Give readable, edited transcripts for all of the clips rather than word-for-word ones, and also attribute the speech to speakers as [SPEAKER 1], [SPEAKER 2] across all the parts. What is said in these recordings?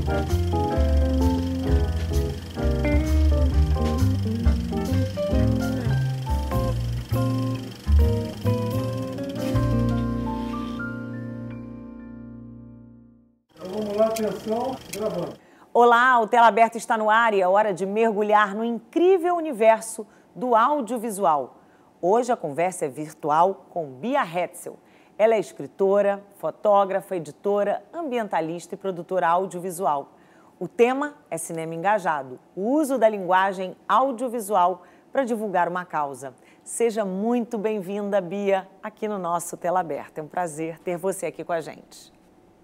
[SPEAKER 1] Vamos lá, atenção, gravando.
[SPEAKER 2] Olá, o Tela Aberta está no ar e é hora de mergulhar no incrível universo do audiovisual. Hoje a conversa é virtual com Bia Hetzel. Ela é escritora, fotógrafa, editora, ambientalista e produtora audiovisual. O tema é cinema engajado, o uso da linguagem audiovisual para divulgar uma causa. Seja muito bem-vinda, Bia, aqui no nosso Tela Aberta. É um prazer ter você aqui com a gente.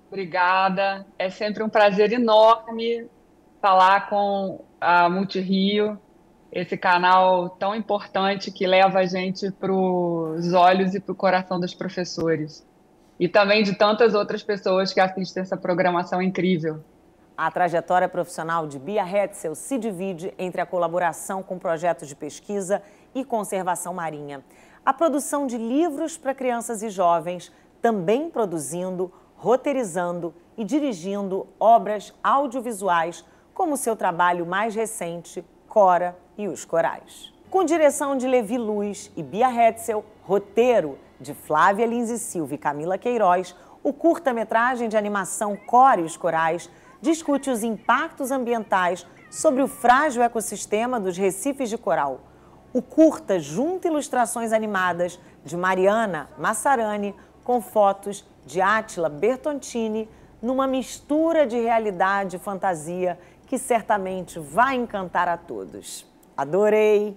[SPEAKER 3] Obrigada. É sempre um prazer enorme falar com a Multirio, esse canal tão importante que leva a gente para os olhos e para o coração dos professores. E também de tantas outras pessoas que assistem essa programação incrível.
[SPEAKER 2] A trajetória profissional de Bia Hetzel se divide entre a colaboração com projetos de pesquisa e conservação marinha, a produção de livros para crianças e jovens, também produzindo, roteirizando e dirigindo obras audiovisuais, como seu trabalho mais recente, Cora e os Corais. Com direção de Levi Luz e Bia Hetzel, roteiro de Flávia Lins e Silva e Camila Queiroz, o curta-metragem de animação Cora e os Corais discute os impactos ambientais sobre o frágil ecossistema dos recifes de coral. O curta junta ilustrações animadas de Mariana Massarani com fotos de Átila Bertoncini, numa mistura de realidade e fantasia que certamente vai encantar a todos. Adorei!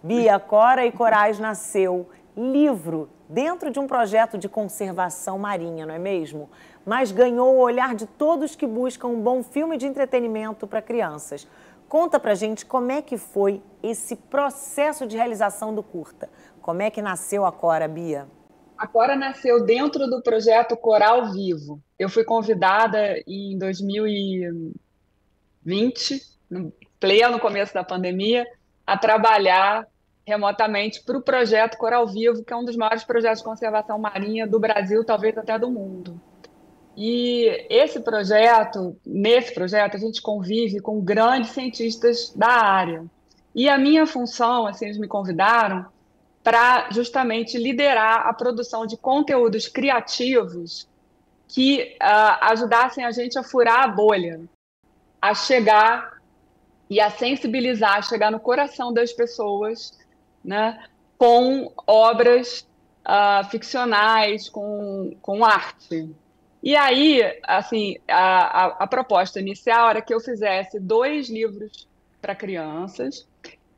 [SPEAKER 2] Bia, Cora e Corais nasceu livro dentro de um projeto de conservação marinha, não é mesmo? Mas ganhou o olhar de todos que buscam um bom filme de entretenimento para crianças. Conta pra gente como é que foi esse processo de realização do curta. Como é que nasceu a Cora, Bia?
[SPEAKER 3] A Cora nasceu dentro do projeto Coral Vivo. Eu fui convidada em 2020, no pleno começo da pandemia, a trabalhar remotamente para o projeto Coral Vivo, que é um dos maiores projetos de conservação marinha do Brasil, talvez até do mundo. E nesse projeto, a gente convive com grandes cientistas da área. E a minha função, assim, eles me convidaram para justamente liderar a produção de conteúdos criativos que ajudassem a gente a furar a bolha, a chegar e a sensibilizar, a chegar no coração das pessoas, né, com obras ficcionais, com arte. E aí, assim, a proposta inicial era que eu fizesse 2 livros para crianças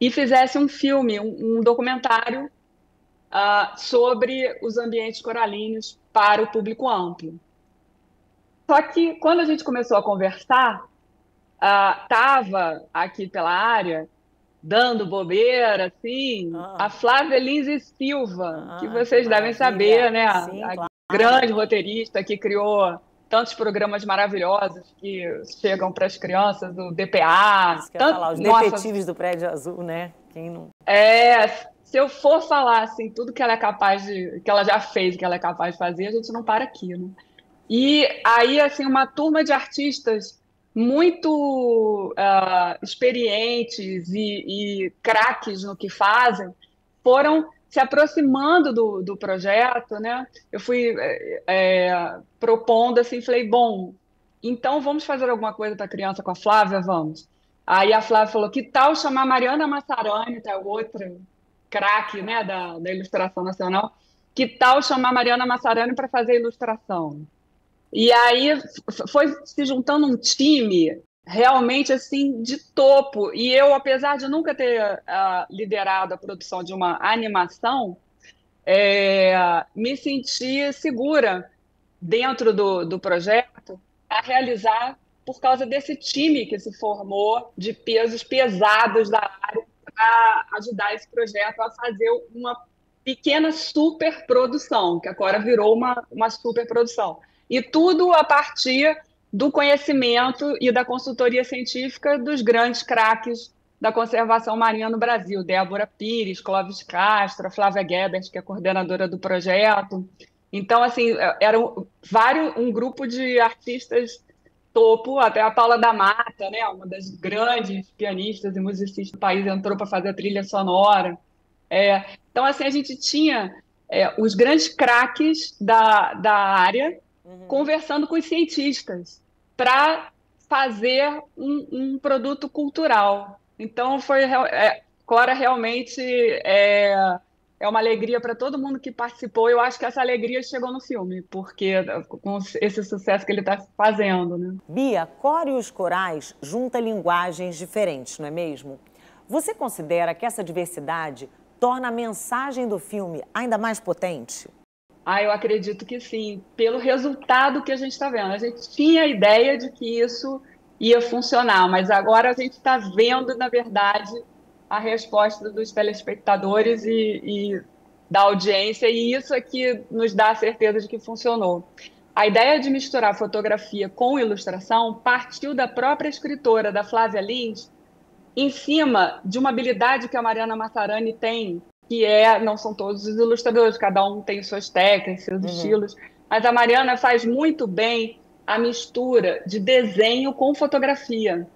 [SPEAKER 3] e fizesse um filme, um documentário sobre os ambientes coralinos para o público amplo. Só que, quando a gente começou a conversar, estava aqui pela área, dando bobeira, assim, a Flávia Lins e Silva, que vocês devem saber, né?
[SPEAKER 2] Sim,
[SPEAKER 3] a
[SPEAKER 2] claro.
[SPEAKER 3] grande roteirista que criou tantos programas maravilhosos que chegam para as crianças, do DPA.
[SPEAKER 2] Isso que eu ia falar, os detetives do Prédio Azul, né? Quem não...
[SPEAKER 3] Se eu for falar assim, tudo que ela é capaz de, que ela já fez, que ela é capaz de fazer, a gente não para aqui, né? E aí, assim, uma turma de artistas muito experientes e craques no que fazem foram se aproximando do projeto, né? Eu fui propondo assim, falei, bom, então vamos fazer alguma coisa para a criança com a Flávia? Vamos. Aí a Flávia falou, que tal chamar Mariana Massarani, que é outra craque, né, da ilustração nacional, que tal chamar Mariana Massarani para fazer a ilustração? E aí foi se juntando um time realmente assim de topo. E eu, apesar de nunca ter liderado a produção de uma animação, me senti segura dentro do projeto a realizar por causa desse time que se formou de pesos pesados da área para ajudar esse projeto a fazer uma pequena superprodução, que agora virou uma superprodução. E tudo a partir do conhecimento e da consultoria científica dos grandes craques da conservação marinha no Brasil, Débora Pires, Clóvis Castro, Flávia Gebert, que é coordenadora do projeto. Então, assim, era um grupo de artistas topo, até a Paula da Mata, né, uma das grandes pianistas e musicistas do país, entrou para fazer a trilha sonora. Então, assim, a gente tinha os grandes craques da área conversando com os cientistas para fazer um produto cultural. Então, Cora realmente é uma alegria para todo mundo que participou. Eu acho que essa alegria chegou no filme, porque com esse sucesso que ele está fazendo, né?
[SPEAKER 2] Bia, Cora e os corais juntam linguagens diferentes, não é mesmo? Você considera que essa diversidade torna a mensagem do filme ainda mais potente?
[SPEAKER 3] Eu acredito que sim, pelo resultado que a gente está vendo. A gente tinha a ideia de que isso ia funcionar, mas agora a gente está vendo, na verdade, a resposta dos telespectadores e da audiência, e isso aqui nos dá a certeza de que funcionou. A ideia de misturar fotografia com ilustração partiu da própria escritora, da Flávia Lins, em cima de uma habilidade que a Mariana Massarani tem, que não são todos os ilustradores, cada um tem suas técnicas, seus estilos, mas a Mariana faz muito bem a mistura de desenho com fotografia.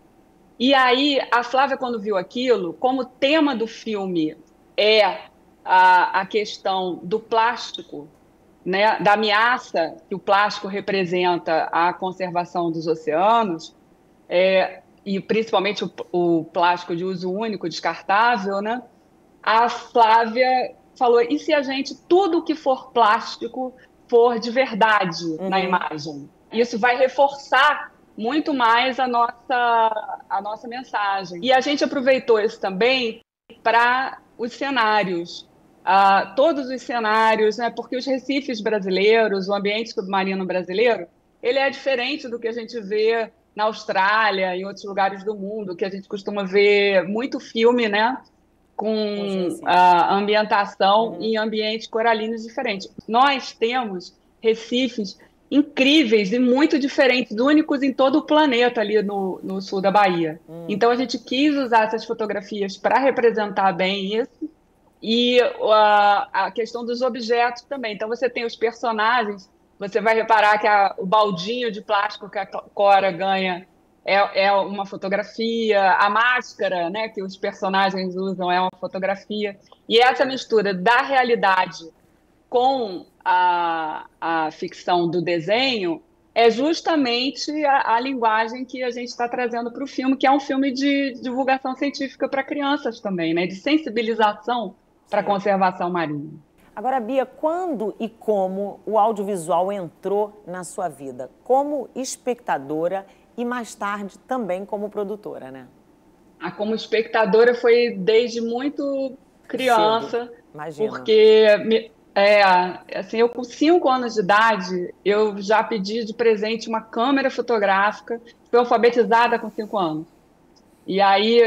[SPEAKER 3] E aí, a Flávia, quando viu aquilo, como tema do filme é a questão do plástico, né, da ameaça que o plástico representa à conservação dos oceanos, e principalmente o plástico de uso único, descartável, né? A Flávia falou, e se tudo que for plástico, for de verdade na imagem? Isso vai reforçar muito mais a nossa mensagem. E a gente aproveitou isso também para os cenários, todos os cenários, né? Porque os recifes brasileiros, o ambiente submarino brasileiro, ele é diferente do que a gente vê na Austrália, em outros lugares do mundo, que a gente costuma ver muito filme, né? Com a ambientação em ambientes coralinos diferentes. Nós temos recifes incríveis e muito diferentes, únicos em todo o planeta ali no sul da Bahia. Então, a gente quis usar essas fotografias para representar bem isso e a questão dos objetos também. Então, você tem os personagens, você vai reparar que o baldinho de plástico que a Cora ganha é uma fotografia, a máscara, né, que os personagens usam é uma fotografia. E essa mistura da realidade com a ficção do desenho é justamente a linguagem que a gente está trazendo para o filme, que é um filme de divulgação científica para crianças também, né, de sensibilização para a conservação marinha.
[SPEAKER 2] Agora, Bia, quando e como o audiovisual entrou na sua vida? Como espectadora e mais tarde também como produtora, né?
[SPEAKER 3] Como espectadora foi desde muito criança,
[SPEAKER 2] imagina.
[SPEAKER 3] Porque assim, eu com 5 anos de idade, eu já pedi de presente uma câmera fotográfica, fui alfabetizada com 5 anos. E aí,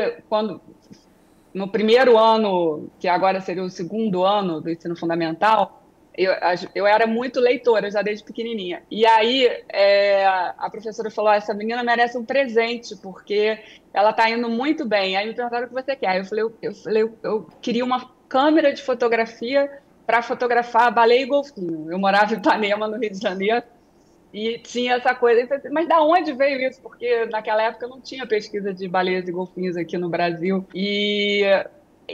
[SPEAKER 3] no primeiro ano, que agora seria o segundo ano do ensino fundamental, eu era muito leitora, já desde pequenininha. E aí a professora falou, essa menina merece um presente, porque ela está indo muito bem. Aí me perguntaram o que você quer. Eu queria uma câmera de fotografia para fotografar baleia e golfinho. Eu morava em Ipanema, no Rio de Janeiro, e tinha essa coisa. Mas da onde veio isso? Porque naquela época não tinha pesquisa de baleias e golfinhos aqui no Brasil. E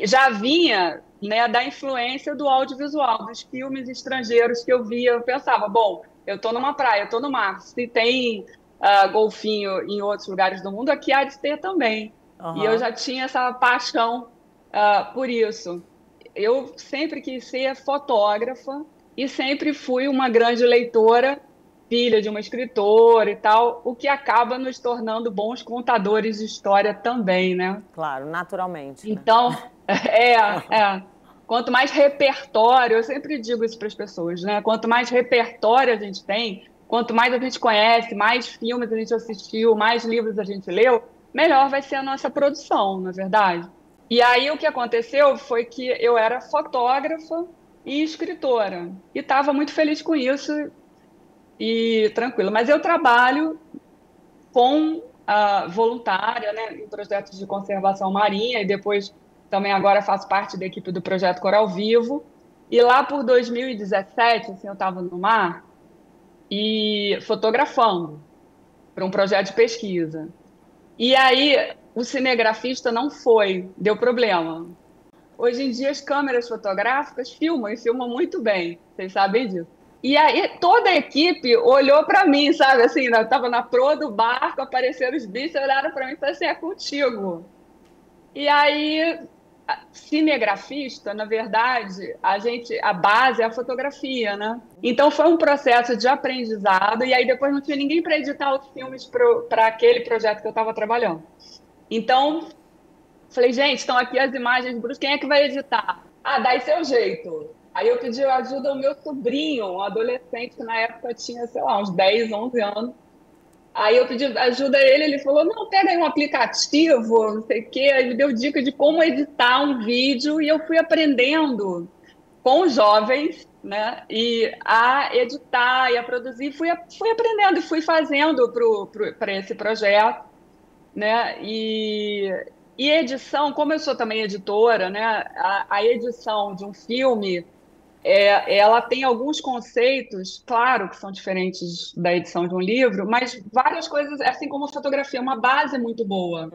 [SPEAKER 3] já vinha, né, da influência do audiovisual, dos filmes estrangeiros que eu via. Eu pensava, bom, eu estou numa praia, eu estou no mar. Se tem golfinho em outros lugares do mundo, aqui há de ter também. E eu já tinha essa paixão por isso. Eu sempre quis ser fotógrafa e sempre fui uma grande leitora, filha de uma escritora e tal, o que acaba nos tornando bons contadores de história também, né?
[SPEAKER 2] Claro, naturalmente.
[SPEAKER 3] Então, quanto mais repertório, eu sempre digo isso para as pessoas, né? Quanto mais repertório a gente tem, quanto mais a gente conhece, mais filmes a gente assistiu, mais livros a gente leu, melhor vai ser a nossa produção, não é verdade? E aí o que aconteceu foi que eu era fotógrafa e escritora, e estava muito feliz com isso e tranquila. Mas eu trabalho com voluntária, né, em projetos de conservação marinha, e depois também agora faço parte da equipe do Projeto Coral Vivo. E lá por 2017, assim, eu estava no mar e fotografando. para um projeto de pesquisa. E aí o cinegrafista não foi, deu problema. Hoje em dia as câmeras fotográficas filmam e filmam muito bem, vocês sabem disso. E aí toda a equipe olhou para mim, sabe, assim, eu estava na proa do barco, apareceram os bichos, olharam para mim e falaram assim, é contigo. E aí, cinegrafista, na verdade, a base é a fotografia, né? Então foi um processo de aprendizado, e aí depois não tinha ninguém para editar os filmes para aquele projeto que eu estava trabalhando. Então, falei, gente, estão aqui as imagens brutas, quem é que vai editar? Ah, dá aí seu jeito. Aí eu pedi ajuda ao meu sobrinho, um adolescente que na época tinha, sei lá, uns 10, 11 anos. Aí eu pedi ajuda a ele, ele falou, não, pega aí um aplicativo, não sei o quê. Aí me deu dica de como editar um vídeo e eu fui aprendendo com os jovens, né, e a editar e a produzir, fui aprendendo e fui fazendo para esse projeto, né, e edição, como eu sou também editora, né, a edição de um filme, ela tem alguns conceitos, claro, que são diferentes da edição de um livro, mas várias coisas, assim como a fotografia, uma base muito boa.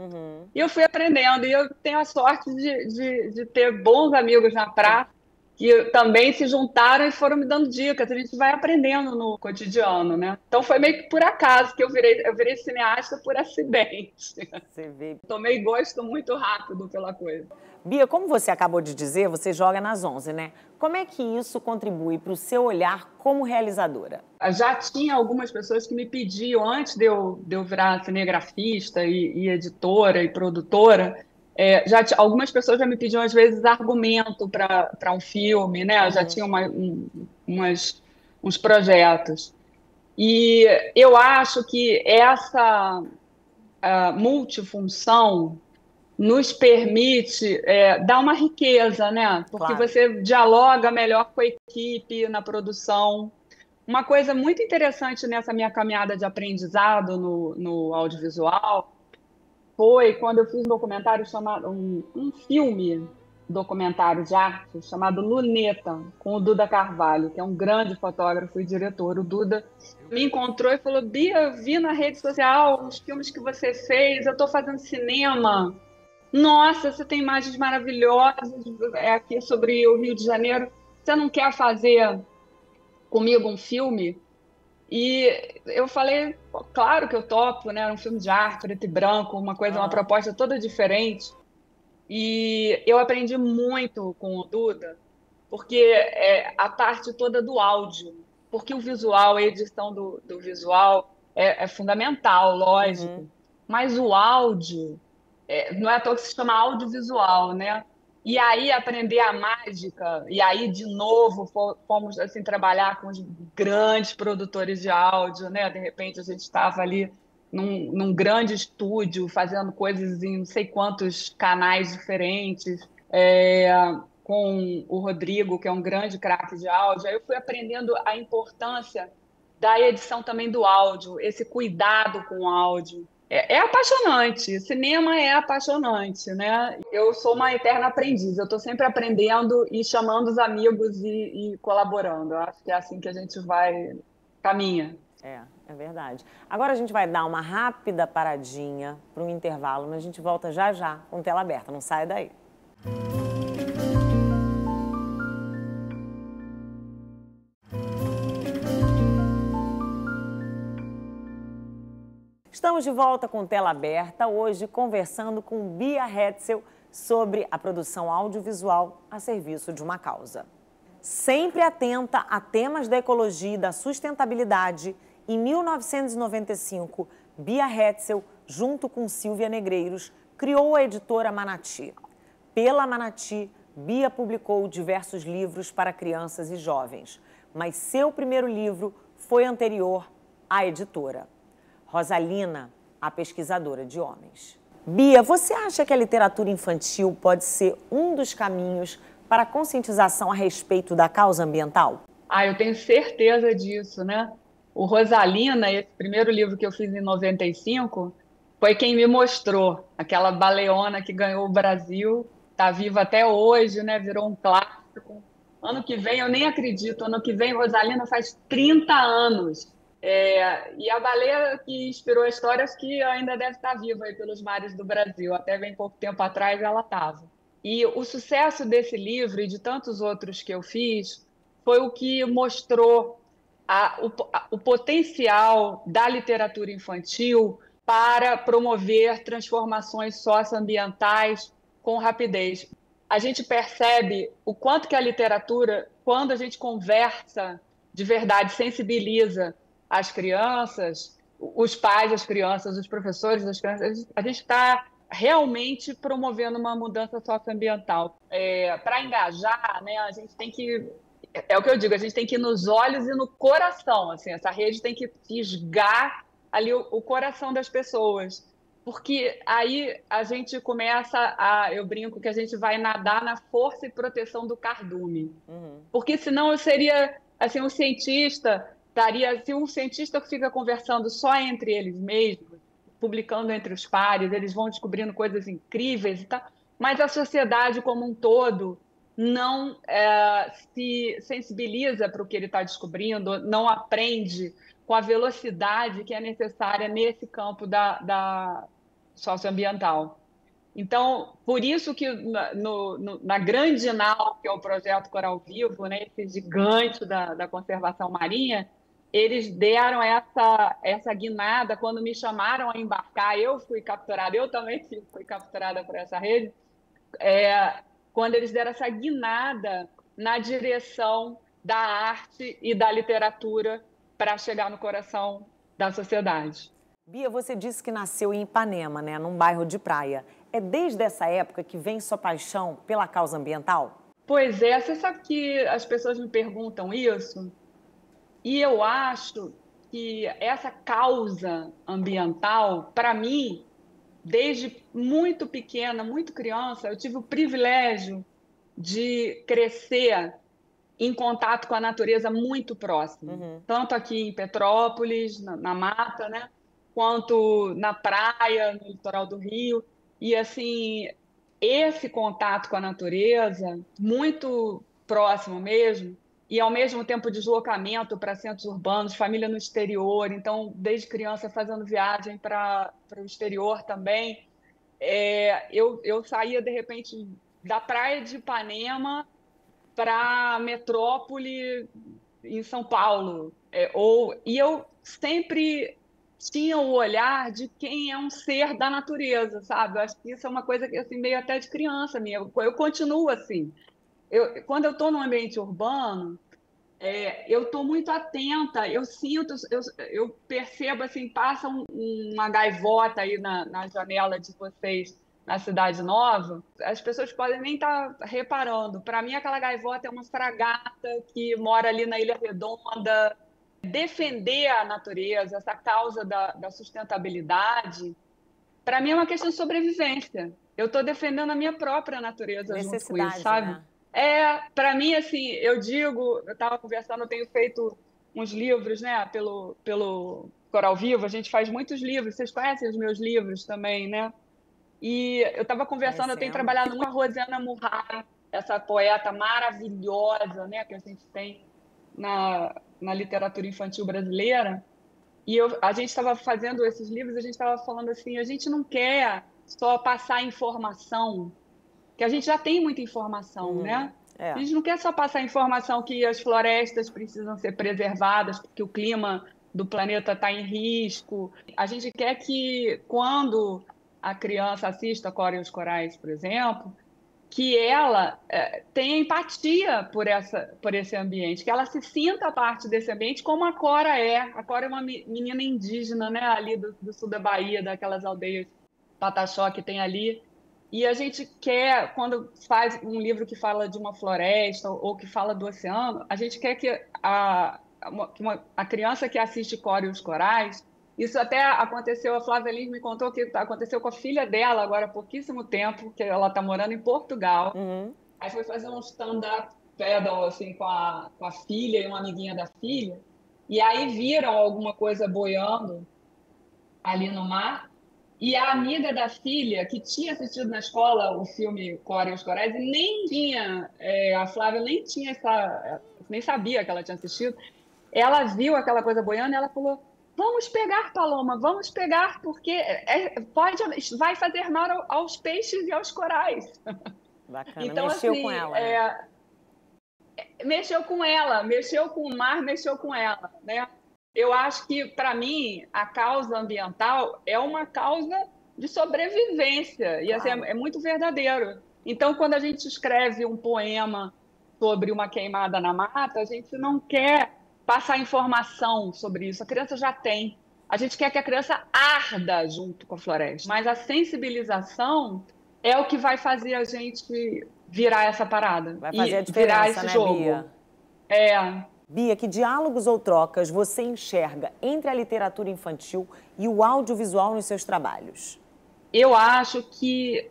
[SPEAKER 3] E eu fui aprendendo, e eu tenho a sorte de ter bons amigos na praça que também se juntaram e foram me dando dicas. A gente vai aprendendo no cotidiano, né? Então foi meio que por acaso que eu virei cineasta por acidente.
[SPEAKER 2] Você vê.
[SPEAKER 3] Tomei gosto muito rápido pela coisa.
[SPEAKER 2] Bia, como você acabou de dizer, você joga nas 11, né? Como é que isso contribui para o seu olhar como realizadora?
[SPEAKER 3] Já tinha algumas pessoas que me pediam, antes de eu virar cinegrafista e editora e produtora, algumas pessoas já me pediam, às vezes, argumento para um filme, né? Já tinha uns projetos. E eu acho que essa multifunção nos permite dar uma riqueza, né? Porque
[SPEAKER 2] Claro.
[SPEAKER 3] você dialoga melhor com a equipe na produção. Uma coisa muito interessante nessa minha caminhada de aprendizado no audiovisual foi quando eu fiz um documentário chamado, um filme documentário de arte chamado Luneta, com o Duda Carvalho, que é um grande fotógrafo e diretor. O Duda me encontrou e falou, Bia, eu vi na rede social os filmes que você fez, eu estou fazendo cinema. Nossa, você tem imagens maravilhosas aqui sobre o Rio de Janeiro. Você não quer fazer comigo um filme? E eu falei, claro que eu topo, né? Era um filme de arte, preto e branco, uma proposta toda diferente. E eu aprendi muito com o Duda, porque a parte toda do áudio, porque o visual, a edição do visual é fundamental, lógico, mas o áudio, não é à toa que se chama audiovisual, né? E aí aprender a mágica, e aí de novo fomos assim trabalhar com os grandes produtores de áudio, né? De repente a gente estava ali num grande estúdio fazendo coisas em não sei quantos canais diferentes, com o Rodrigo, que é um grande craque de áudio. Aí eu fui aprendendo a importância da edição também do áudio, esse cuidado com o áudio. É apaixonante, cinema é apaixonante, né? Eu sou uma eterna aprendiz, eu estou sempre aprendendo e chamando os amigos e colaborando. Eu acho que é assim que a gente caminha.
[SPEAKER 2] É verdade. Agora a gente vai dar uma rápida paradinha para um intervalo, mas a gente volta já já com tela aberta, não sai daí. Estamos de volta com tela aberta, hoje conversando com Bia Hetzel sobre a produção audiovisual a serviço de uma causa. Sempre atenta a temas da ecologia e da sustentabilidade, em 1995, Bia Hetzel, junto com Silvia Negreiros, criou a editora Manati. Pela Manati, Bia publicou diversos livros para crianças e jovens, mas seu primeiro livro foi anterior à editora. Rosalina, a pesquisadora de homens. Bia, você acha que a literatura infantil pode ser um dos caminhos para a conscientização a respeito da causa ambiental?
[SPEAKER 3] Eu tenho certeza disso, né? O Rosalina, esse primeiro livro que eu fiz em 95, foi quem me mostrou. Aquela baleona que ganhou o Brasil, está viva até hoje, né? Virou um clássico. Ano que vem, eu nem acredito, ano que vem Rosalina faz 30 anos. E a baleia que inspirou a história, acho que ainda deve estar viva aí pelos mares do Brasil. Até bem pouco tempo atrás ela estava. E o sucesso desse livro e de tantos outros que eu fiz foi o que mostrou o potencial da literatura infantil para promover transformações socioambientais com rapidez. A gente percebe o quanto que a literatura, quando a gente conversa de verdade, sensibiliza as crianças, os pais das crianças, os professores das crianças, a gente está realmente promovendo uma mudança socioambiental. Para engajar, né, a gente tem que, é o que eu digo, a gente tem que ir nos olhos e no coração, assim, essa rede tem que fisgar ali o coração das pessoas, porque aí a gente começa eu brinco que a gente vai nadar na força e proteção do cardume, porque senão eu seria, assim, um cientista se um cientista fica conversando só entre eles mesmos, publicando entre os pares, eles vão descobrindo coisas incríveis e tal, mas a sociedade como um todo não se sensibiliza para o que ele está descobrindo, não aprende com a velocidade que é necessária nesse campo da socioambiental. Então, por isso que na grande nau, que é o projeto Coral Vivo, né, esse gigante da conservação marinha, eles deram essa guinada quando me chamaram a embarcar. Eu fui capturada, eu também fui capturada por essa rede, quando eles deram essa guinada na direção da arte e da literatura para chegar no coração da sociedade.
[SPEAKER 2] Bia, você disse que nasceu em Ipanema, né, num bairro de praia. É desde essa época que vem sua paixão pela causa ambiental?
[SPEAKER 3] Pois é, você sabe que as pessoas me perguntam isso, e eu acho que essa causa ambiental, para mim, desde muito pequena, muito criança, eu tive o privilégio de crescer em contato com a natureza muito próximo, tanto aqui em Petrópolis, na mata, né, quanto na praia, no litoral do Rio. E, assim, esse contato com a natureza, muito próximo mesmo, e ao mesmo tempo deslocamento para centros urbanos, família no exterior, então, desde criança fazendo viagem para o exterior também, eu saía, de repente, da praia de Ipanema para metrópole em São Paulo. E eu sempre tinha o olhar de quem é um ser da natureza, sabe? Eu acho que isso é uma coisa que, assim, meio até de criança minha. Eu continuo assim. Quando eu estou no ambiente urbano, eu estou muito atenta, eu sinto, eu percebo, assim, passa uma gaivota aí na janela de vocês na Cidade Nova, as pessoas podem nem estar reparando. Para mim, aquela gaivota é uma fragata que mora ali na Ilha Redonda. Defender a natureza, essa causa da sustentabilidade, para mim é uma questão de sobrevivência. Eu estou defendendo a minha própria natureza junto com isso, sabe?
[SPEAKER 2] Né?
[SPEAKER 3] Para mim, assim, eu estava conversando, eu tenho feito uns livros, né, pelo Coral Vivo, a gente faz muitos livros, vocês conhecem os meus livros também, né? E eu estava conversando, eu tenho trabalhado muito com a Rosiana Murray, essa poeta maravilhosa, né, que a gente tem na literatura infantil brasileira, e a gente estava fazendo esses livros, a gente estava falando assim, a gente não quer só passar informação, que a gente já tem muita informação, né? A gente não quer só passar informação que as florestas precisam ser preservadas, porque o clima do planeta está em risco. A gente quer que, quando a criança assista a Cora e os Corais, por exemplo, que ela tenha empatia por esse ambiente, que ela se sinta parte desse ambiente como a Cora é. A Cora é uma menina indígena, né, ali do sul da Bahia, daquelas aldeias Pataxó que tem ali. E a gente quer, quando faz um livro que fala de uma floresta ou que fala do oceano, a gente quer que a criança que assiste Cora e os Corais, isso até aconteceu, a Flávia Lins me contou que aconteceu com a filha dela agora há pouquíssimo tempo, que ela está morando em Portugal. Aí foi fazer um stand-up paddle assim, com a filha e uma amiguinha da filha, e aí viram alguma coisa boiando ali no mar, e a amiga da filha, que tinha assistido na escola o filme Cora e os Corais, nem tinha, a Flávia nem tinha nem sabia que ela tinha assistido, ela viu aquela coisa boiando e ela falou: vamos pegar, Paloma, vamos pegar, porque vai fazer mal aos peixes e aos corais.
[SPEAKER 2] Bacana,
[SPEAKER 3] Então,
[SPEAKER 2] mexeu com
[SPEAKER 3] assim,
[SPEAKER 2] ela, né?
[SPEAKER 3] mexeu com ela, mexeu com o mar, mexeu com ela, né? Eu acho que, para mim, a causa ambiental é uma causa de sobrevivência, e assim,
[SPEAKER 2] Claro.
[SPEAKER 3] é muito verdadeiro. Então, quando a gente escreve um poema sobre uma queimada na mata, a gente não quer passar informação sobre isso, a criança já tem. A gente quer que a criança arda junto com a floresta, mas a sensibilização é o que vai fazer a gente virar essa parada
[SPEAKER 2] Vai fazer a
[SPEAKER 3] e virar
[SPEAKER 2] diferença,
[SPEAKER 3] esse
[SPEAKER 2] né,
[SPEAKER 3] jogo.
[SPEAKER 2] Bia?
[SPEAKER 3] É.
[SPEAKER 2] Bia, que diálogos ou trocas você enxerga entre a literatura infantil e o audiovisual nos seus trabalhos?
[SPEAKER 3] Eu acho que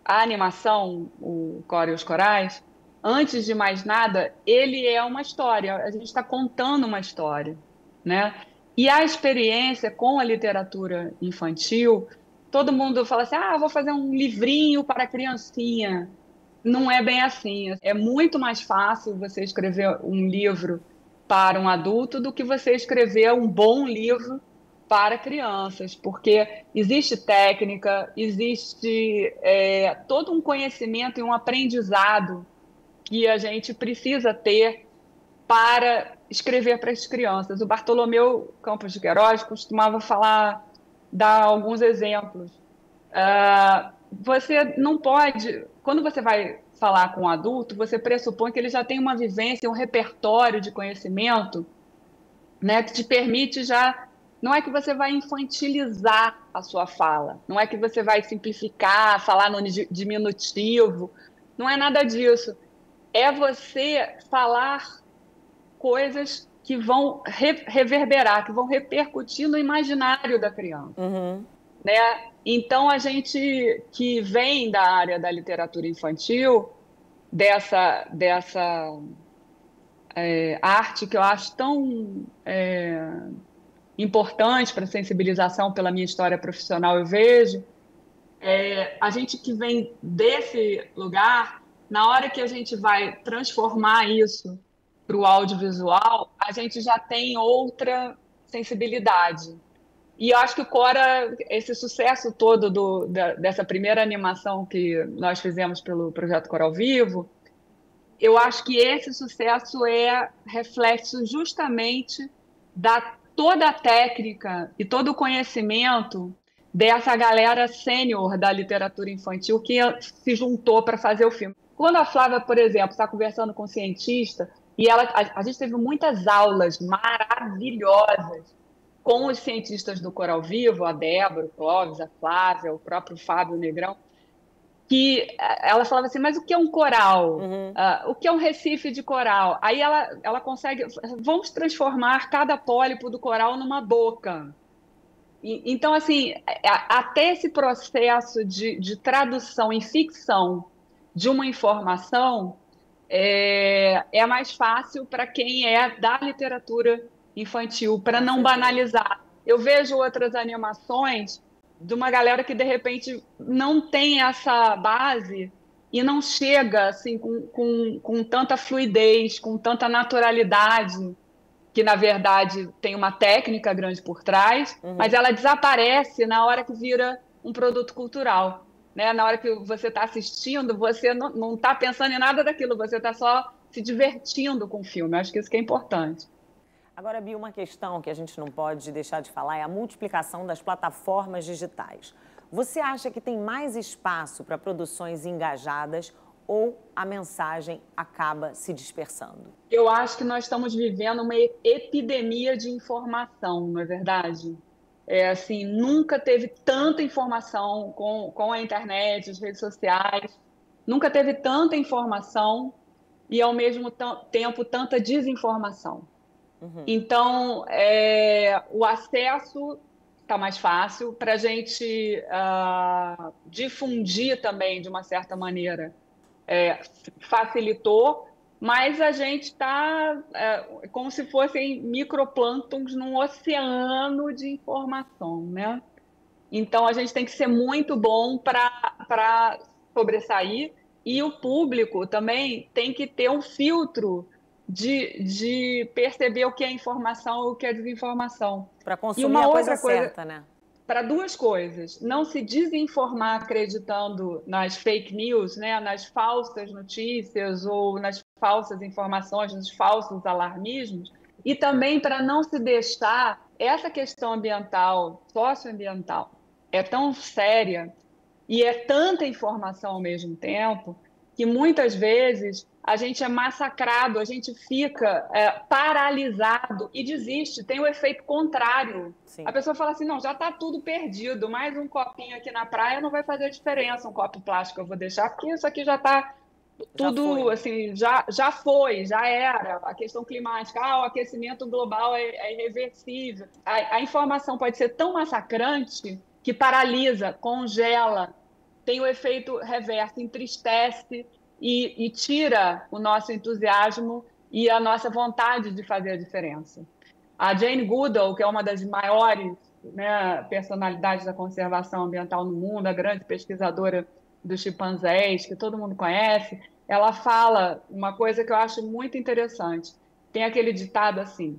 [SPEAKER 3] a animação, o Cora e os Corais, antes de mais nada, ele é uma história. A gente está contando uma história, né? E a experiência com a literatura infantil, todo mundo fala assim: ah, vou fazer um livrinho para criancinha. Não é bem assim. É muito mais fácil você escrever um livro para um adulto do que você escrever um bom livro para crianças, porque existe técnica, existe todo um conhecimento e um aprendizado que a gente precisa ter para escrever para as crianças. O Bartolomeu Campos de Queiroz costumava dar alguns exemplos. Você não pode, quando você vai falar com um adulto, você pressupõe que ele já tem uma vivência, um repertório de conhecimento, né, que te permite já. Não é que você vai infantilizar a sua fala, não é que você vai simplificar, falar no diminutivo, não é nada disso. É você falar coisas que vão reverberar, que vão repercutir no imaginário da criança. Né? Então, a gente que vem da área da literatura infantil, dessa arte que eu acho tão importante para a sensibilização pela minha história profissional, eu vejo, a gente que vem desse lugar, na hora que a gente vai transformar isso para o audiovisual, a gente já tem outra sensibilidade. E eu acho que o Cora, esse sucesso todo dessa primeira animação que nós fizemos pelo Projeto Coral Vivo, eu acho que esse sucesso é reflexo justamente da toda a técnica e todo o conhecimento dessa galera sênior da literatura infantil que se juntou para fazer o filme. Quando a Flávia, por exemplo, está conversando com um cientista, e a gente teve muitas aulas maravilhosas com os cientistas do Coral Vivo, a Débora, o Clóvis, a Flávia, o próprio Fábio Negrão, que ela falava assim, mas o que é um coral? O que é um recife de coral? Aí ela consegue, vamos transformar cada pólipo do coral numa boca. Então, assim, até esse processo de tradução em ficção de uma informação é mais fácil para quem é da literatura infantil, para não banalizar. Eu vejo outras animações de uma galera que, de repente, não tem essa base e não chega assim, com tanta fluidez, com tanta naturalidade, que, na verdade, tem uma técnica grande por trás, mas ela desaparece na hora que vira um produto cultural. Né? Na hora que você está assistindo, você não está pensando em nada daquilo, você está só se divertindo com o filme. Eu acho que isso que é importante.
[SPEAKER 2] Agora, Bia, uma questão que a gente não pode deixar de falar é a multiplicação das plataformas digitais. Você acha que tem mais espaço para produções engajadas ou a mensagem acaba se dispersando?
[SPEAKER 3] Eu acho que nós estamos vivendo uma epidemia de informação, não é verdade? Assim, nunca teve tanta informação com a internet, as redes sociais, nunca teve tanta informação e, ao mesmo tempo, tanta desinformação. Então, o acesso está mais fácil para a gente difundir também, de uma certa maneira, facilitou, mas a gente está como se fossem microplânctons num oceano de informação, né? Então, a gente tem que ser muito bom para sobressair, e o público também tem que ter um filtro de perceber o que é informação e o que é desinformação.
[SPEAKER 2] Para
[SPEAKER 3] E
[SPEAKER 2] consumir
[SPEAKER 3] uma
[SPEAKER 2] a
[SPEAKER 3] outra
[SPEAKER 2] coisa
[SPEAKER 3] coisa,
[SPEAKER 2] certa, né?
[SPEAKER 3] para duas coisas: não se desinformar acreditando nas fake news, né, nas falsas notícias ou nas falsas informações, nos falsos alarmismos, e também para não se deixar essa questão ambiental, socioambiental, é tão séria e é tanta informação ao mesmo tempo que muitas vezes a gente é massacrado, a gente fica paralisado e desiste. Tem o efeito contrário.
[SPEAKER 2] Sim.
[SPEAKER 3] A pessoa fala assim, não, já está tudo perdido, mais um copinho aqui na praia não vai fazer diferença, um copo plástico eu vou deixar, porque isso aqui já está tudo, assim, já foi, já era. A questão climática, o aquecimento global é irreversível. A informação pode ser tão massacrante que paralisa, congela, tem o efeito reverso, entristece e tira o nosso entusiasmo e a nossa vontade de fazer a diferença. A Jane Goodall, que é uma das maiores, né, personalidades da conservação ambiental no mundo, a grande pesquisadora dos chimpanzés, que todo mundo conhece, ela fala uma coisa que eu acho muito interessante. Tem aquele ditado assim: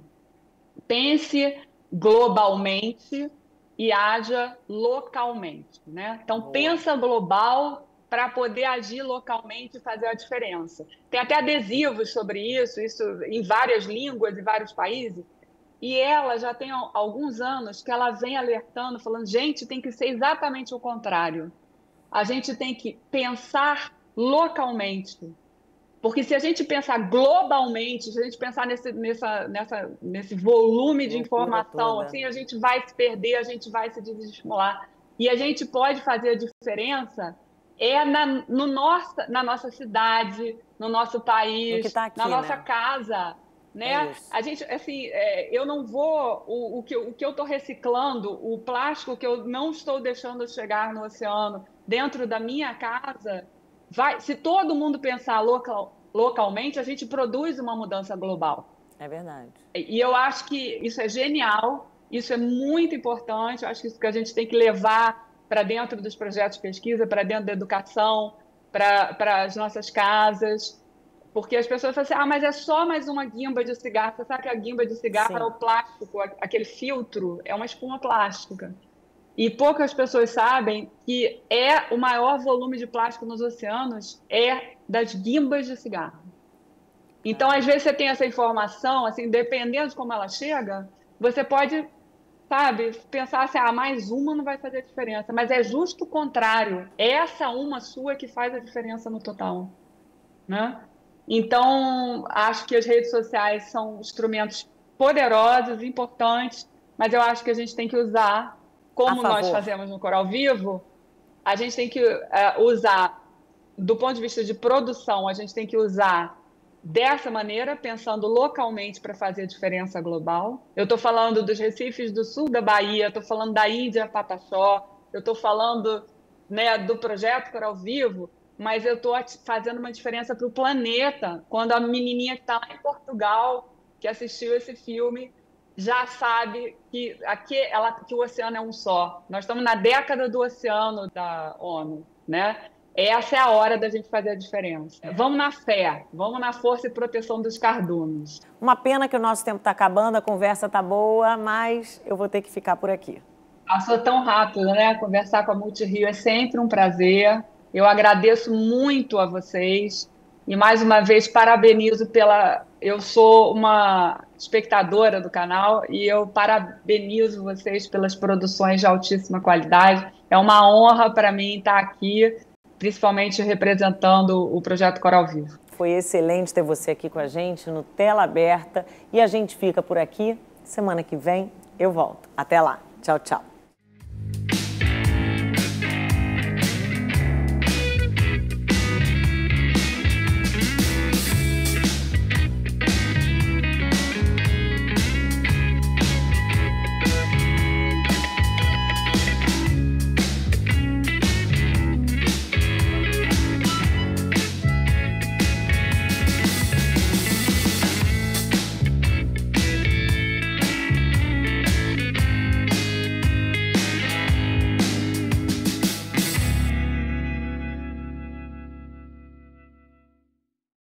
[SPEAKER 3] pense globalmente e haja localmente, né? Então, pensa global para poder agir localmente e fazer a diferença. Tem até adesivos sobre isso em várias línguas e vários países. E ela já tem alguns anos que ela vem alertando, falando, gente, tem que ser exatamente o contrário. A gente tem que pensar localmente. Porque se a gente pensar globalmente, se a gente pensar nesse volume de informação, assim, a gente vai se perder, a gente vai se desestimular. E a gente pode fazer a diferença na nossa cidade, no nosso país,
[SPEAKER 2] tá aqui,
[SPEAKER 3] na nossa
[SPEAKER 2] né?
[SPEAKER 3] casa. Né? A gente, assim, eu não vou... O que eu estou reciclando, o plástico que eu não estou deixando chegar no oceano dentro da minha casa... Se todo mundo pensar localmente, a gente produz uma mudança global.
[SPEAKER 2] É verdade.
[SPEAKER 3] E eu acho que isso é genial, isso é muito importante, eu acho que isso que a gente tem que levar para dentro dos projetos de pesquisa, para dentro da educação, para as nossas casas, porque as pessoas falam assim, mas é só mais uma guimba de cigarro. Você sabe que a guimba de cigarro é o plástico, aquele filtro, é uma espuma plástica. E poucas pessoas sabem que o maior volume de plástico nos oceanos é das guimbas de cigarro. Então, às vezes, você tem essa informação, assim, dependendo de como ela chega, você pode, sabe, pensar assim, mais uma não vai fazer diferença. Mas é justo o contrário. É essa uma sua que faz a diferença no total. Né? Então, acho que as redes sociais são instrumentos poderosos, importantes, mas eu acho que a gente tem que usar, como nós fazemos no Coral Vivo, a gente tem que usar, do ponto de vista de produção, a gente tem que usar dessa maneira, pensando localmente para fazer a diferença global. Eu estou falando dos recifes do sul da Bahia, estou falando da Índia Pataxó, eu estou falando, né, do projeto Coral Vivo, mas eu estou fazendo uma diferença para o planeta, quando a menininha que está lá em Portugal, que assistiu esse filme, já sabe que o oceano é um só. Nós estamos na década do oceano da ONU, né? Essa é a hora da gente fazer a diferença. Vamos na fé, vamos na força e proteção dos cardumes.
[SPEAKER 2] Uma pena que o nosso tempo está acabando, a conversa está boa, mas eu vou ter que ficar por aqui.
[SPEAKER 3] Passou tão rápido, né? Conversar com a Multirio é sempre um prazer. Eu agradeço muito a vocês e, mais uma vez, parabenizo Eu sou uma espectadora do canal e eu parabenizo vocês pelas produções de altíssima qualidade. É uma honra para mim estar aqui, principalmente representando o Projeto Coral Vivo.
[SPEAKER 2] Foi excelente ter você aqui com a gente no Tela Aberta e a gente fica por aqui. Semana que vem eu volto. Até lá. Tchau, tchau.